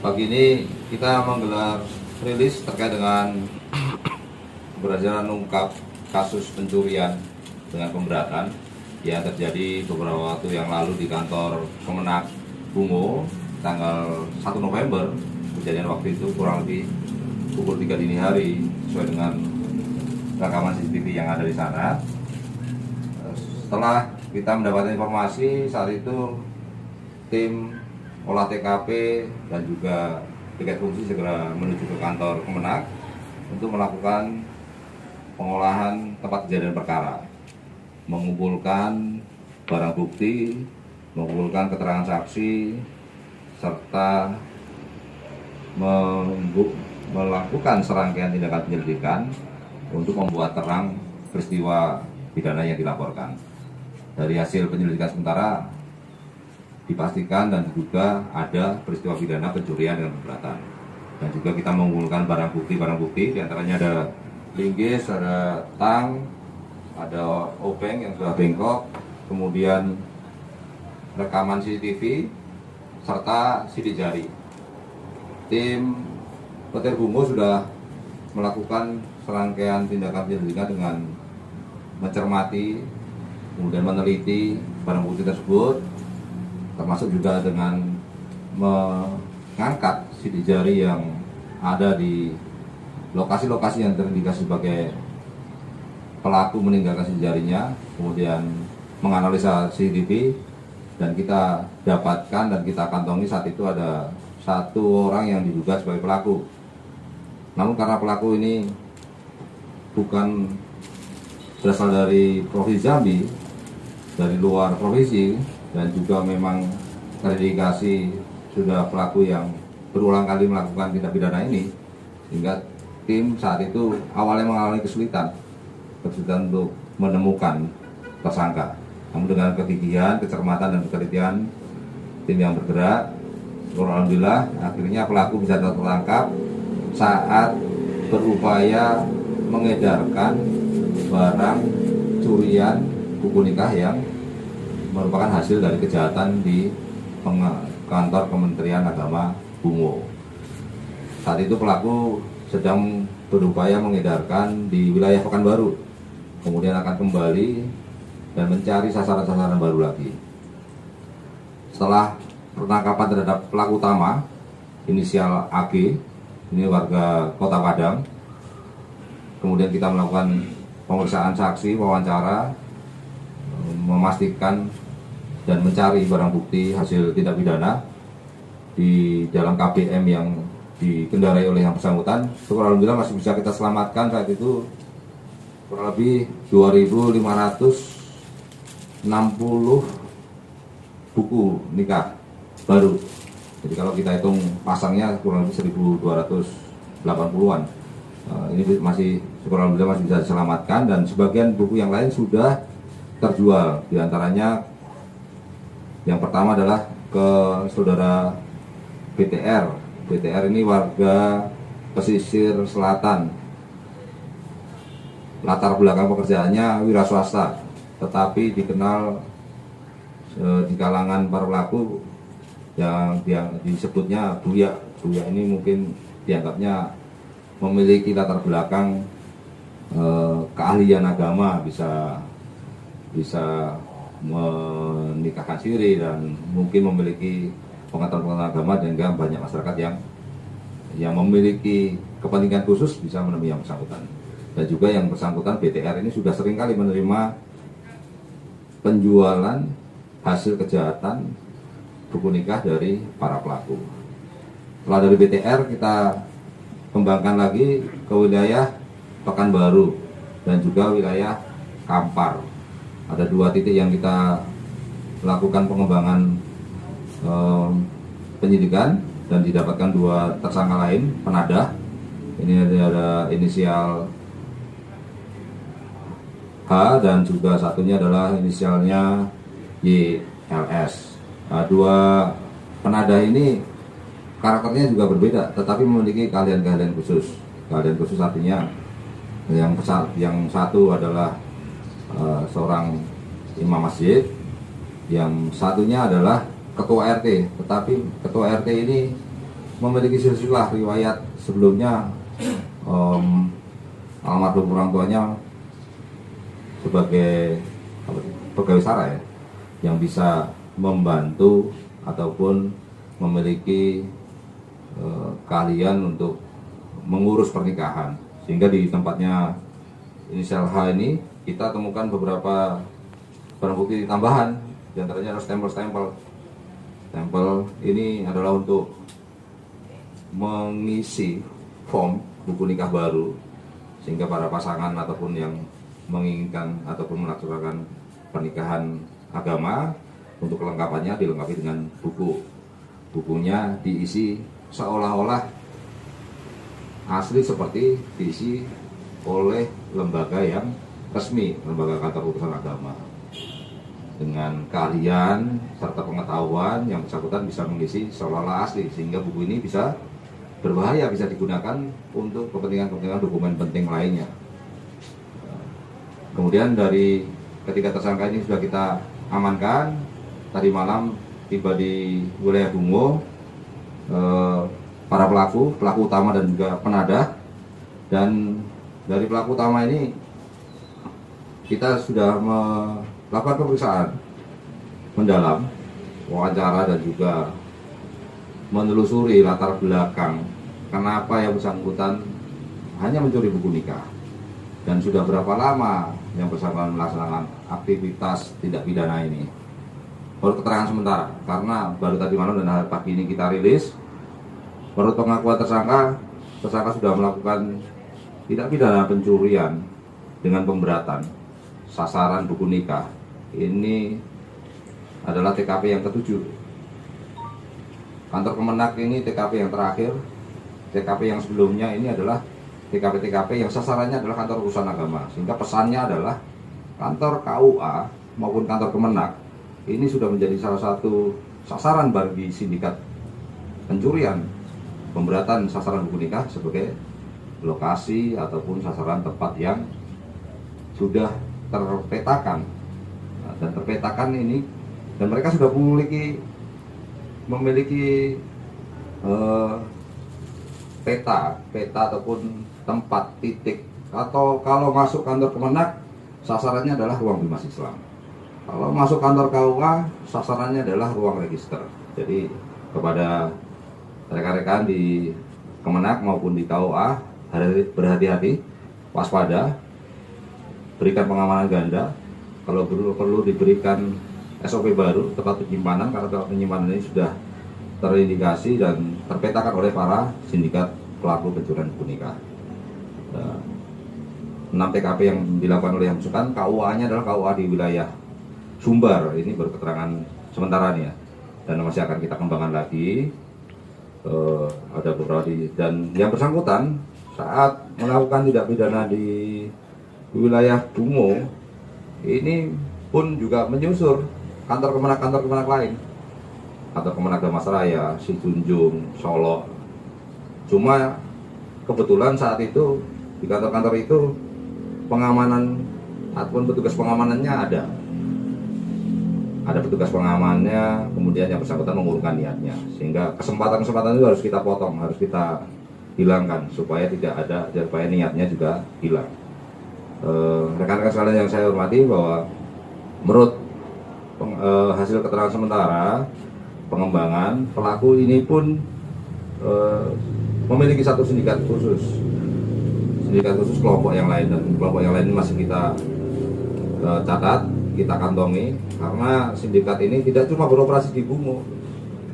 Pagi ini kita menggelar rilis terkait dengan keberhasilan mengungkap kasus pencurian dengan pemberatan yang terjadi beberapa waktu yang lalu di kantor Kemenak Bungo tanggal 1 November. Kejadian waktu itu kurang lebih pukul 3 dini hari sesuai dengan rekaman CCTV yang ada di sana. Setelah kita mendapatkan informasi, saat itu tim olah TKP dan juga tiket fungsi segera menuju ke kantor Kemenak untuk melakukan pengolahan tempat kejadian perkara, mengumpulkan barang bukti, mengumpulkan keterangan saksi, serta melakukan serangkaian tindakan penyelidikan untuk membuat terang peristiwa pidana yang dilaporkan. Dari hasil penyelidikan sementara dipastikan dan diduga ada peristiwa pidana pencurian dengan pemberatan. Dan juga kita mengumpulkan barang bukti, diantaranya ada linggis, ada tang, ada obeng yang sudah bengkok, kemudian rekaman CCTV, serta sidik jari. Tim Petir Bungo sudah melakukan serangkaian tindakan penyelidikan dengan mencermati, kemudian meneliti barang bukti tersebut, termasuk juga dengan mengangkat sidik jari yang ada di lokasi-lokasi yang terindikasi sebagai pelaku meninggalkan sidik jarinya, kemudian menganalisa CCTV, dan kita dapatkan dan kita kantongi saat itu ada satu orang yang diduga sebagai pelaku. Namun karena pelaku ini bukan berasal dari Provinsi Jambi, dari luar provinsi, dan juga memang terindikasi sudah pelaku yang berulang kali melakukan tindak pidana ini, sehingga tim saat itu awalnya mengalami kesulitan untuk menemukan tersangka. Namun dengan kegigihan, kecermatan dan ketelitian tim yang bergerak, alhamdulillah akhirnya pelaku bisa tertangkap saat berupaya mengedarkan barang curian buku nikah yang merupakan hasil dari kejahatan di kantor Kementerian Agama Bungo. Saat itu pelaku sedang berupaya mengedarkan di wilayah Pekanbaru, kemudian akan kembali dan mencari sasaran-sasaran baru lagi. Setelah penangkapan terhadap pelaku utama, inisial AG, ini warga Kota Padang, kemudian kita melakukan pemeriksaan saksi, wawancara, memastikan dan mencari barang bukti hasil tindak pidana di dalam KBM yang dikendarai oleh yang bersangkutan. Syukur alhamdulillah masih bisa kita selamatkan saat itu kurang lebih 2.560 buku nikah baru. Jadi kalau kita hitung pasangnya kurang lebih 1.280-an. Ini masih syukur alhamdulillah masih bisa diselamatkan, dan sebagian buku yang lain sudah terjual. Di antaranya yang pertama adalah ke saudara BTR. BTR ini warga pesisir selatan. Latar belakang pekerjaannya wira swasta, tetapi dikenal di kalangan para pelaku yang disebutnya Buya. Buya ini mungkin dianggapnya memiliki latar belakang keahlian agama, bisa menikahkan siri dan mungkin memiliki pengetahuan agama, dan juga banyak masyarakat yang memiliki kepentingan khusus bisa menemui yang bersangkutan. Dan juga yang bersangkutan BTR ini sudah sering kali menerima penjualan hasil kejahatan buku nikah dari para pelaku. Setelah dari BTR kita kembangkan lagi ke wilayah Pekanbaru dan juga wilayah Kampar. Ada dua titik yang kita lakukan pengembangan penyidikan dan didapatkan dua tersangka lain penadah. Ini ada inisial H dan juga satunya adalah inisialnya YLS. Nah, dua penadah ini karakternya juga berbeda, tetapi memiliki keahlian-keahlian khusus. Keahlian khusus artinya yang satu adalah seorang imam masjid, yang satunya adalah ketua RT, tetapi ketua RT ini memiliki silsilah riwayat sebelumnya, almarhum orang tuanya sebagai pegawai SARA ya, yang bisa membantu ataupun memiliki keahlian untuk mengurus pernikahan. Sehingga di tempatnya inisial H ini kita temukan beberapa barang bukti tambahan, di antaranya ada stempel-stempel. Stempel ini adalah untuk mengisi form buku nikah baru, sehingga para pasangan ataupun yang menginginkan ataupun melaksanakan pernikahan agama, untuk kelengkapannya dilengkapi dengan buku. Bukunya diisi seolah-olah asli seperti diisi oleh lembaga yang resmi, lembaga kantor urusan agama, dengan keahlian serta pengetahuan yang bersangkutan bisa mengisi seolah-olah asli, sehingga buku ini bisa berbahaya, bisa digunakan untuk kepentingan-kepentingan dokumen penting lainnya. Kemudian dari ketiga tersangka ini sudah kita amankan. Tadi malam tiba di wilayah Bungo para pelaku utama dan juga penadah. Dan dari pelaku utama ini kita sudah melakukan pemeriksaan mendalam, wawancara, dan juga menelusuri latar belakang kenapa yang bersangkutan hanya mencuri buku nikah, dan sudah berapa lama yang bersangkutan melaksanakan aktivitas tindak pidana ini. Menurut keterangan sementara, karena baru tadi malam dan hari pagi ini kita rilis, menurut pengakuan tersangka sudah melakukan tindak pidana pencurian dengan pemberatan sasaran buku nikah. Ini adalah TKP yang ketujuh. Kantor Kemenak ini TKP yang terakhir. TKP yang sebelumnya ini adalah TKP-TKP yang sasarannya adalah kantor urusan agama, sehingga pesannya adalah kantor KUA maupun kantor Kemenak ini sudah menjadi salah satu sasaran bagi sindikat pencurian, pemberatan sasaran buku nikah sebagai lokasi ataupun sasaran tempat yang sudah terpetakan. Dan terpetakan ini, dan mereka sudah memiliki peta ataupun tempat titik, atau kalau masuk kantor Kemenak sasarannya adalah ruang bimas Islam, kalau masuk kantor KUA sasarannya adalah ruang register. Jadi kepada rekan-rekan di Kemenak maupun di KUA, berhati-hati, waspada, berikan pengamanan ganda. Kalau perlu diberikan SOP baru tempat penyimpanan, karena tempat penyimpanan ini sudah terindikasi dan terpetakan oleh para sindikat pelaku pencurian buku nikah. 6 TKP yang dilakukan oleh yang bersangkutan, KUA-nya adalah KUA di wilayah Sumbar. Ini baru keterangan sementara nih ya, dan masih akan kita kembangkan lagi. Ada beberapa dan yang bersangkutan saat melakukan tindak pidana di wilayah Bungo ini pun juga menyusur kantor Kemenak lain, kantor Kemenak Damasraya, Situnjung, Solo. Cuma kebetulan saat itu di kantor-kantor itu pengamanan ataupun petugas pengamanannya ada petugas pengamannya, kemudian yang bersangkutan mengurungkan niatnya, sehingga kesempatan itu harus kita potong, harus kita hilangkan supaya niatnya juga hilang. Rekan-rekan sekalian yang saya hormati, bahwa menurut hasil keterangan sementara pengembangan, pelaku ini pun memiliki satu sindikat khusus kelompok yang lain, dan kelompok yang lain masih kita catat, kita kantongi, karena sindikat ini tidak cuma beroperasi di Bungo,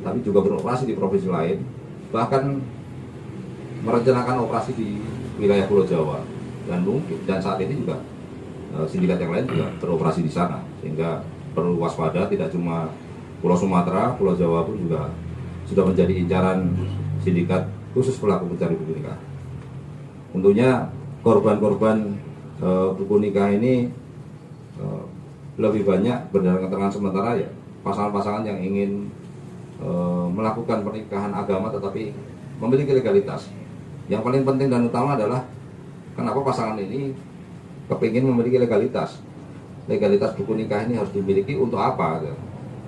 tapi juga beroperasi di provinsi lain, bahkan merencanakan operasi di wilayah Pulau Jawa, dan saat ini juga sindikat yang lain juga beroperasi di sana, sehingga perlu waspada. Tidak cuma Pulau Sumatera, Pulau Jawa pun juga sudah menjadi incaran sindikat khusus pelaku pencuri buku nikah. Tentunya korban-korban buku nikah ini lebih banyak berdasarkan keterangan sementara ya, pasangan-pasangan yang ingin melakukan pernikahan agama tetapi memiliki legalitas. Yang paling penting dan utama adalah kenapa pasangan ini kepingin memiliki legalitas buku nikah ini harus dimiliki untuk apa?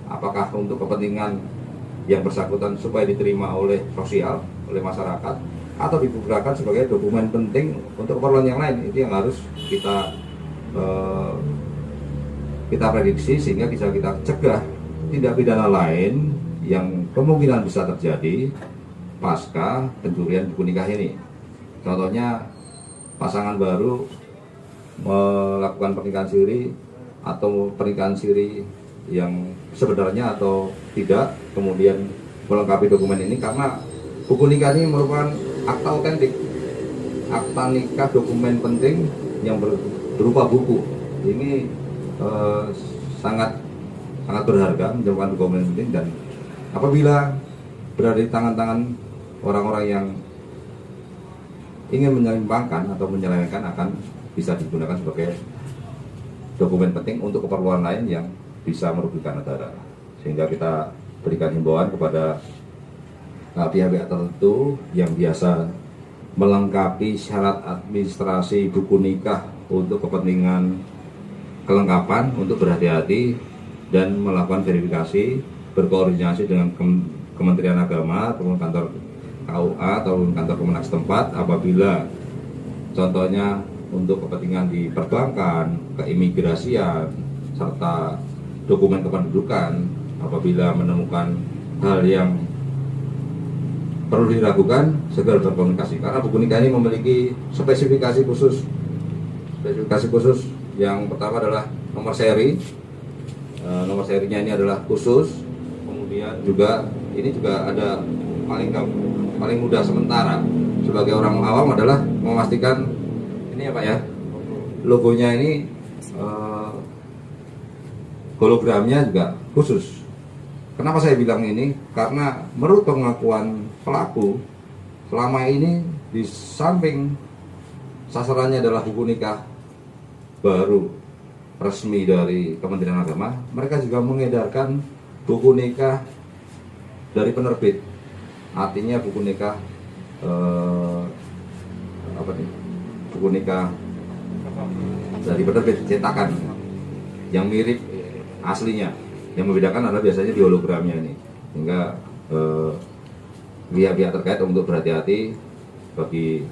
apakah untuk kepentingan yang bersangkutan supaya diterima oleh sosial, oleh masyarakat, atau digunakan sebagai dokumen penting untuk keperluan yang lain. Itu yang harus kita prediksi sehingga bisa kita cegah tindak pidana lain yang kemungkinan bisa terjadi pasca pencurian buku nikah ini. Contohnya pasangan baru melakukan pernikahan siri atau pernikahan siri yang sebenarnya atau tidak, kemudian melengkapi dokumen ini, karena buku nikah ini merupakan akta otentik, akta nikah dokumen penting yang berupa buku. Ini sangat berharga, merupakan dokumen penting, dan apabila berada di tangan-tangan orang-orang yang ingin menyimpangkan atau menyelewengkan, akan bisa digunakan sebagai dokumen penting untuk keperluan lain yang bisa merugikan negara. Sehingga kita berikan himbauan kepada pihak-pihak tertentu yang biasa melengkapi syarat administrasi buku nikah untuk kepentingan kelengkapan, untuk berhati-hati dan melakukan verifikasi, berkoordinasi dengan Kementerian Agama ataupun kantor KUA atau kantor Kemenak setempat apabila contohnya untuk kepentingan di perbankan, keimigrasian, serta dokumen kependudukan. Apabila menemukan hal yang perlu diragukan, segera berkomunikasi, karena buku nikah ini memiliki spesifikasi khusus. Spesifikasi khusus yang pertama adalah nomor seri. Nomor serinya ini adalah khusus. Kemudian juga ini juga ada paling mudah sementara sebagai orang awam adalah memastikan ini apa ya, logonya ini hologramnya juga khusus. Kenapa saya bilang ini? Karena menurut pengakuan pelaku, selama ini di samping sasarannya adalah buku nikah baru resmi dari Kementerian Agama, mereka juga mengedarkan buku nikah dari penerbit. Artinya buku nikah buku nikah dari penerbit cetakan yang mirip aslinya. Yang membedakan adalah biasanya di hologramnya ini. Sehingga pihak-pihak terkait untuk berhati-hati bagi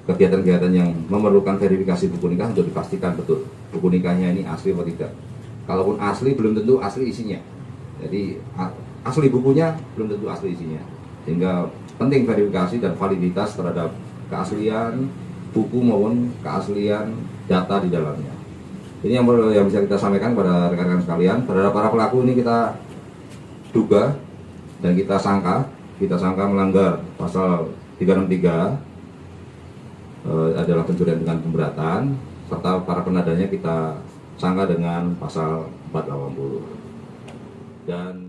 kegiatan-kegiatan yang memerlukan verifikasi buku nikah untuk dipastikan betul buku nikahnya ini asli atau tidak. Kalaupun asli, belum tentu asli isinya. Jadi asli bukunya belum tentu asli isinya. Sehingga penting verifikasi dan validitas terhadap keaslian buku maupun keaslian data di dalamnya. Ini yang bisa kita sampaikan pada rekan-rekan sekalian. Terhadap para pelaku ini kita duga dan kita sangka melanggar pasal 363 adalah pencurian dengan pemberatan, serta para penadanya kita sangka dengan pasal 480. Dan